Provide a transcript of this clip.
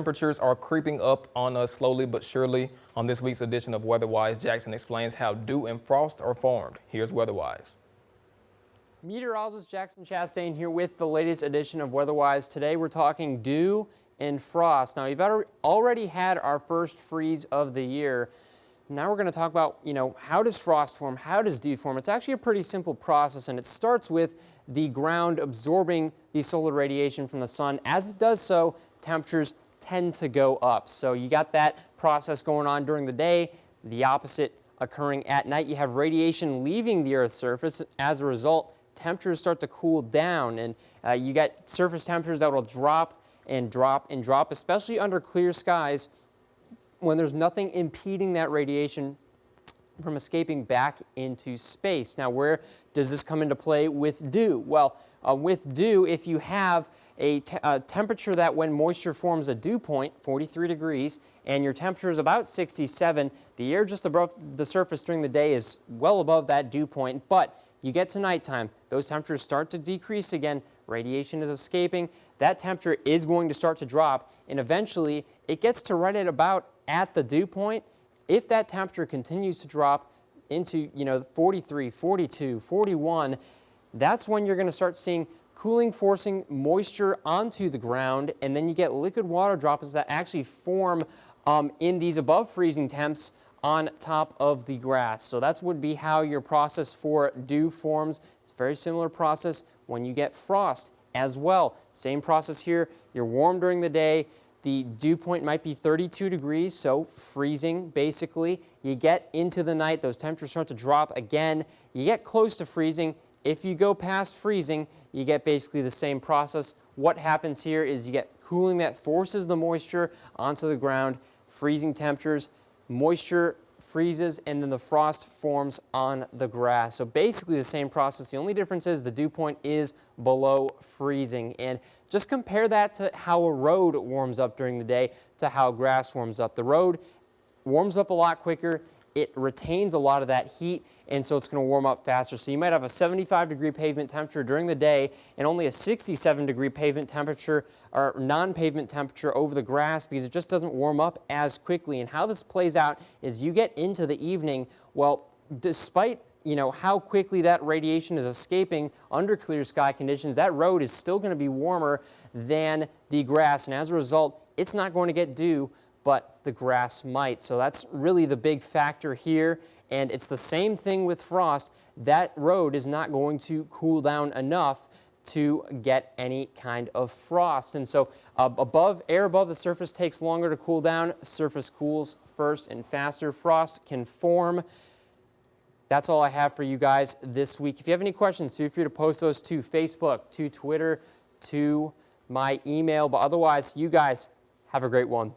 Temperatures are creeping up on us slowly but surely. On this week's edition of WeatherWise, Jackson explains how dew and frost are formed. Here's WeatherWise. Meteorologist Jackson Chastain here with the latest edition of WeatherWise. Today we're talking dew and frost. Now, you've already had our first freeze of the year. Now we're going to talk about, how does frost form? How does dew form? It's actually a pretty simple process, and it starts with the ground absorbing the solar radiation from the sun. As it does so, temperatures tend to go up. So you got that process going on during the day, the opposite occurring at night. You have radiation leaving the Earth's surface. As a result, temperatures start to cool down, and you get surface temperatures that will drop and drop and drop, especially under clear skies when there's nothing impeding that radiation from escaping back into space. Now, where does this come into play with dew? Well, with dew, if you have a temperature that when moisture forms a dew point, 43 degrees, and your temperature is about 67, the air just above the surface during the day is well above that dew point. But you get to nighttime, those temperatures start to decrease again, radiation is escaping, that temperature is going to start to drop, and eventually it gets to right at about at the dew point. If that temperature continues to drop into 43, 42, 41, that's when you're going to start seeing cooling forcing moisture onto the ground, and then you get liquid water droplets that actually form in these above freezing temps on top of the grass. So that would be how your process for dew forms. It's a very similar process when you get frost as well. Same process here. You're warm during the day. The dew point might be 32 degrees, so freezing basically. You get into the night, those temperatures start to drop again. You get close to freezing. If you go past freezing, you get basically the same process. What happens here is you get cooling that forces the moisture onto the ground, freezing temperatures, moisture freezes, and then the frost forms on the grass. So basically the same process. The only difference is the dew point is below freezing. And just compare that to how a road warms up during the day to how grass warms up. The road warms up a lot quicker. It retains a lot of that heat, and so it's going to warm up faster. So you might have a 75-degree pavement temperature during the day and only a 67-degree pavement temperature or non-pavement temperature over the grass because it just doesn't warm up as quickly. And how this plays out is you get into the evening, well, despite how quickly that radiation is escaping under clear sky conditions, that road is still going to be warmer than the grass, and as a result, it's not going to get dew, but the grass might. So that's really the big factor here, and it's the same thing with frost. That road is not going to cool down enough to get any kind of frost, and so air above the surface takes longer to cool down. Surface cools first and faster. Frost can form. That's all I have for you guys this week. If you have any questions, feel free to post those to Facebook, to Twitter, to my email. But otherwise, you guys have a great one.